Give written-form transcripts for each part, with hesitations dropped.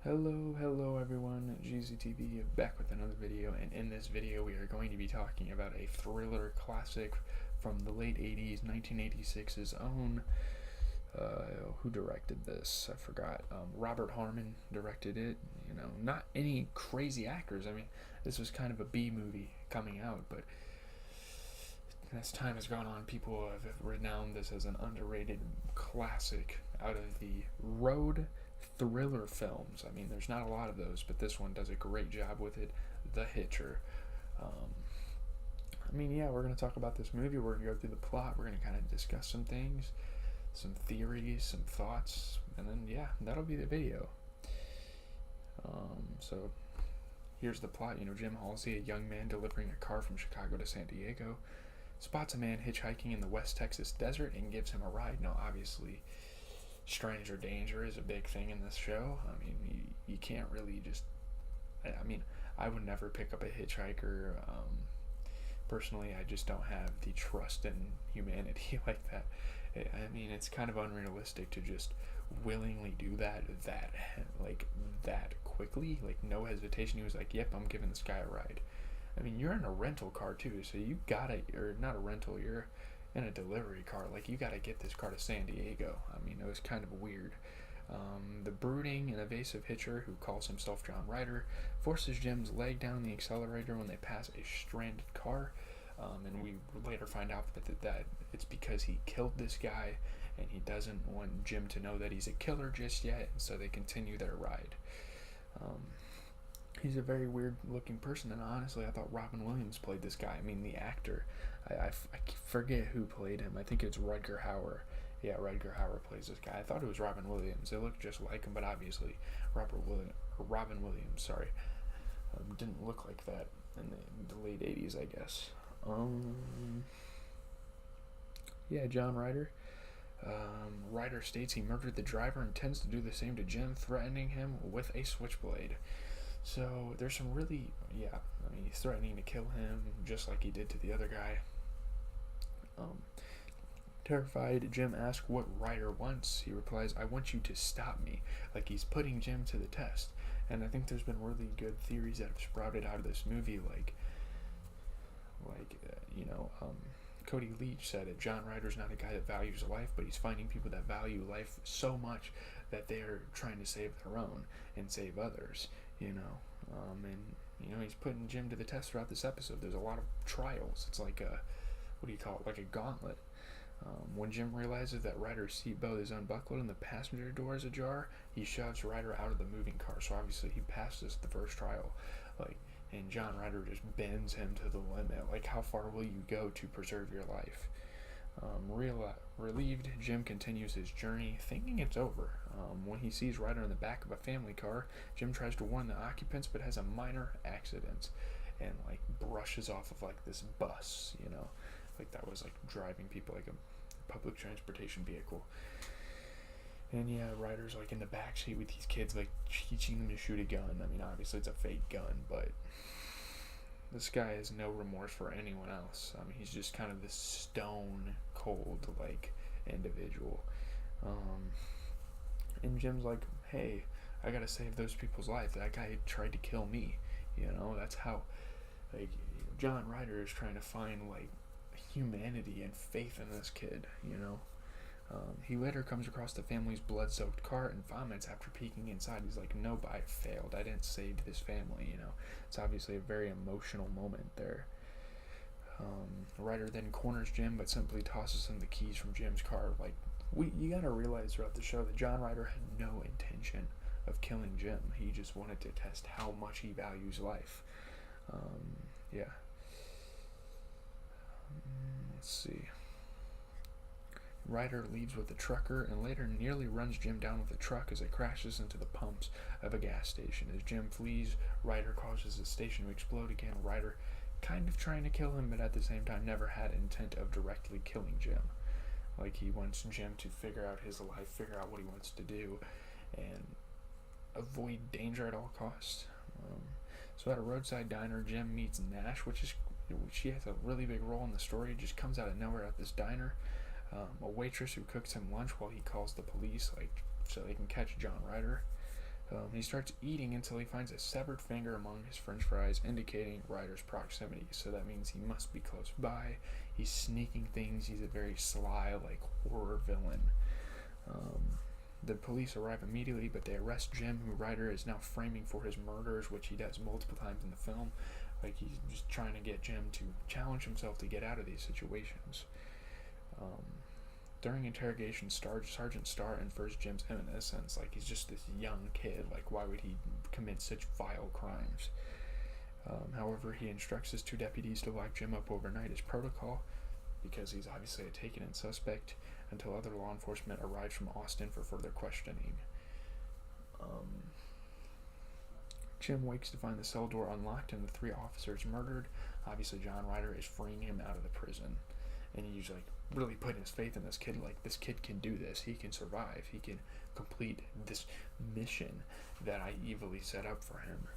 Hello everyone, GZTV back with another video, and in this video we are going to be talking about a thriller classic from the late 80s, 1986's own, who directed this? I forgot. Robert Harmon directed it. Not any crazy actors. I mean, this was kind of a B movie coming out, but as time has gone on, people have renowned this as an underrated classic out of the road thriller films. I mean, there's not a lot of those, but this one does a great job with it. The Hitcher. Um, we're going to talk about this movie. We're going to go through the plot. We're going to kind of discuss some things, some theories, some thoughts, and then, that'll be the video. So, here's the plot. Jim Halsey, a young man delivering a car from Chicago to San Diego, spots a man hitchhiking in the West Texas desert and gives him a ride. Now, obviously, stranger danger is a big thing in this show. I mean, you can't really just. I would never pick up a hitchhiker. Personally, I just don't have the trust in humanity like that. I mean, it's kind of unrealistic to just willingly do that quickly, like no hesitation. He was like, "Yep, I'm giving this guy a ride." I mean, you're in a rental car too, so you gotta, or not a rental, you're in a delivery car. Like, you gotta get this car to San Diego. I mean, it was kind of weird. The brooding and evasive Hitcher, who calls himself John Ryder, forces Jim's leg down the accelerator when they pass a stranded car. And we later find out that it's because he killed this guy, and he doesn't want Jim to know that he's a killer just yet, and so they continue their ride. He's a very weird looking person, and honestly, I thought Robin Williams played this guy. I mean, the actor. I forget who played him. I think it's Rutger Hauer. Yeah, Rutger Hauer plays this guy. I thought it was Robin Williams. They looked just like him, but obviously, Robin Williams, didn't look like that in the late 80s, I guess. John Ryder. Ryder states he murdered the driver and intends to do the same to Jim, threatening him with a switchblade. So there's some really, he's threatening to kill him just like he did to the other guy. Terrified, Jim asks what Ryder wants. He replies, "I want you to stop me." Like, he's putting Jim to the test. And I think there's been really good theories that have sprouted out of this movie, Cody Leach said it. John Ryder's not a guy that values life, but he's finding people that value life so much that they're trying to save their own and save others. He's putting Jim to the test throughout this episode. There's a lot of trials. It's like like a gauntlet. When Jim realizes that Ryder's seatbelt is unbuckled and the passenger door is ajar, he shoves Ryder out of the moving car. So obviously he passes the first trial. And John Ryder just bends him to the limit. Like, how far will you go to preserve your life? Relieved, Jim continues his journey, thinking it's over. When he sees Ryder in the back of a family car, Jim tries to warn the occupants, but has a minor accident and brushes off of this bus. That was driving people like a public transportation vehicle. And Ryder's in the backseat with these kids, teaching them to shoot a gun. I mean, obviously it's a fake gun, but this guy has no remorse for anyone else. I mean, he's just kind of this stone cold individual. And Jim's like, "Hey, I gotta save those people's lives. That guy tried to kill me." That's how John Ryder is trying to find humanity and faith in this kid. He later comes across the family's blood-soaked car and vomits after peeking inside. He's like, "Nope, I failed. I didn't save this family." It's obviously a very emotional moment there. Ryder then corners Jim, but simply tosses him the keys from Jim's car. You gotta realize throughout the show that John Ryder had no intention of killing Jim. He just wanted to test how much he values life. Let's see. Ryder leaves with the trucker and later nearly runs Jim down with a truck as it crashes into the pumps of a gas station. As Jim flees, Ryder causes the station to explode again. Ryder kind of trying to kill him, but at the same time never had intent of directly killing Jim. He wants Jim to figure out his life, figure out what he wants to do, and avoid danger at all costs. So at a roadside diner, Jim meets Nash, she has a really big role in the story. Just comes out of nowhere at this diner. A waitress who cooks him lunch while he calls the police, so they can catch John Ryder. He starts eating until he finds a severed finger among his french fries, indicating Ryder's proximity. So that means he must be close by. He's sneaking things. He's a very sly, like, horror villain. The police arrive immediately, but they arrest Jim, who Ryder is now framing for his murders, which he does multiple times in the film. Like, he's just trying to get Jim to challenge himself to get out of these situations. During interrogation, Sergeant Starr infers Jim's innocence. Like, he's just this young kid. Like, why would he commit such vile crimes? However, he instructs his two deputies to lock Jim up overnight as protocol, because he's obviously a taken-in suspect, until other law enforcement arrives from Austin for further questioning. Jim wakes to find the cell door unlocked and the three officers murdered. Obviously, John Ryder is freeing him out of the prison, and he's like really putting his faith in this kid. Like, this kid can do this. He can survive. He can complete this mission that I evilly set up for him.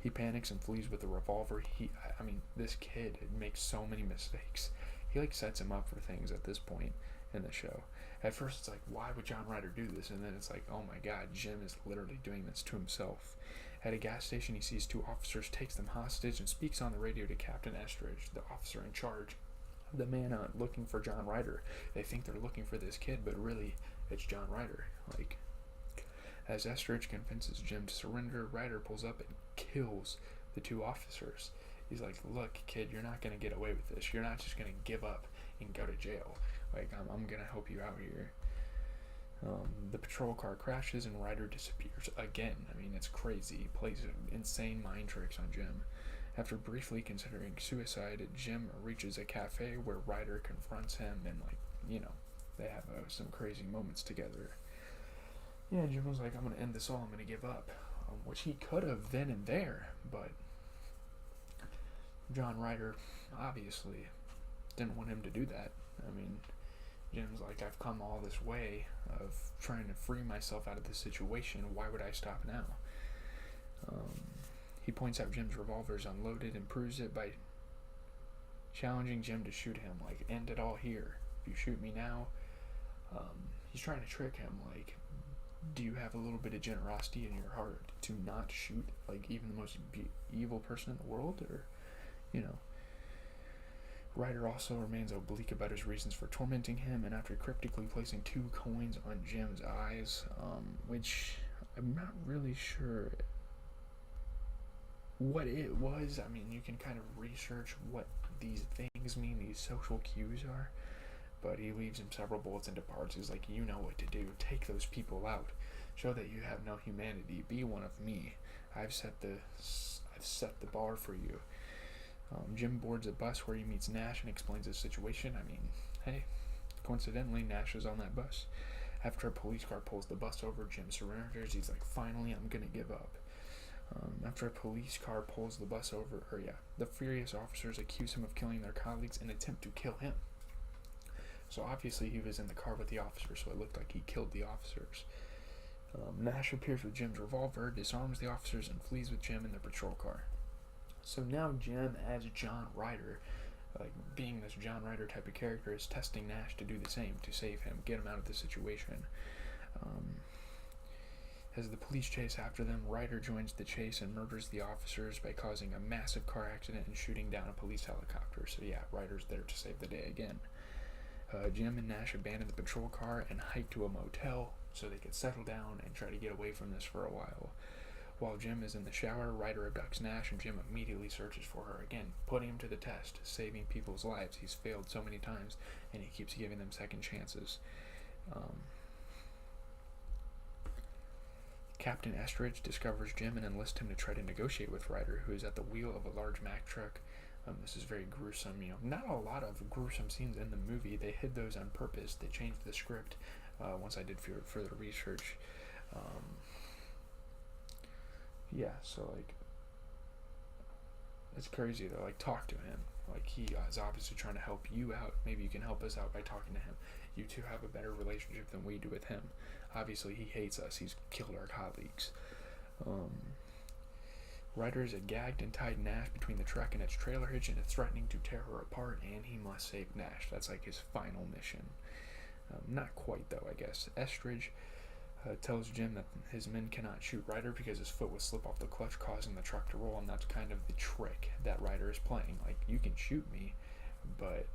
He panics and flees with a revolver. I mean, this kid makes so many mistakes. He like sets him up for things at this point in the show. At first it's like, why would John Ryder do this? And then it's like, oh my god, Jim is literally doing this to himself. At a gas station, he sees two officers, takes them hostage, and speaks on the radio to Captain Estridge, the officer in charge of the manhunt looking for John Ryder. They think they're looking for this kid, but really it's John Ryder. Like, as Estridge convinces Jim to surrender, Ryder pulls up and kills the two officers. He's like, look, kid, you're not going to get away with this. You're not just going to give up and go to jail. Like, I'm going to help you out here. The patrol car crashes and Ryder disappears again. I mean, it's crazy. He plays insane mind tricks on Jim. After briefly considering suicide, Jim reaches a cafe where Ryder confronts him and, like, you know, they have some crazy moments together. Yeah, Jim was like, I'm going to end this all. I'm going to give up. Which he could have then and there, but John Ryder obviously didn't want him to do that. I mean, Jim's like, I've come all this way of trying to free myself out of this situation. Why would I stop now? He points out Jim's revolver is unloaded and proves it by challenging Jim to shoot him. Like, end it all here. If you shoot me now, he's trying to trick him. Like, do you have a little bit of generosity in your heart to not shoot, like, even the most evil person in the world? Or, you know. Ryder also remains oblique about his reasons for tormenting him, and after cryptically placing 2 coins on Jim's eyes, which I'm not really sure what it was. I mean, you can kind of research what these things mean, these social cues are, but he leaves him several bullets and departs. He's like, you know what to do. Take those people out. Show that you have no humanity. Be one of me. I've set the bar for you. Jim boards a bus where he meets Nash and explains his situation. I mean, hey, coincidentally, Nash is on that bus. After a police car pulls the bus over, Jim surrenders. He's like, finally, I'm gonna give up. After a police car pulls the bus over, the furious officers accuse him of killing their colleagues and attempt to kill him. So obviously he was in the car with the officers, so it looked like he killed the officers. Nash appears with Jim's revolver, disarms the officers, and flees with Jim in the patrol car. So now Jim, as John Ryder, like being this John Ryder type of character, is testing Nash to do the same, to save him, get him out of the situation. As the police chase after them, Ryder joins the chase and murders the officers by causing a massive car accident and shooting down a police helicopter. So yeah, Ryder's there to save the day again. Jim and Nash abandon the patrol car and hike to a motel so they could settle down and try to get away from this for a while. While Jim is in the shower, Ryder abducts Nash and Jim immediately searches for her again, putting him to the test, saving people's lives. He's failed so many times and he keeps giving them second chances. Captain Estridge discovers Jim and enlists him to try to negotiate with Ryder, who is at the wheel of a large Mack truck. This is very gruesome. Not a lot of gruesome scenes in the movie. They hid those on purpose. They changed the script once I did further research. So like, it's crazy to like talk to him. Like, he is obviously trying to help you out. Maybe you can help us out by talking to him. You two have a better relationship than we do with him. Obviously, he hates us. He's killed our colleagues. Ryder is gagged and tied Nash between the truck and its trailer hitch and is threatening to tear her apart, and he must save Nash. That's like his final mission. Not quite, though, I guess. Estridge tells Jim that his men cannot shoot Ryder because his foot would slip off the clutch, causing the truck to roll, and that's kind of the trick that Ryder is playing. Like, you can shoot me, but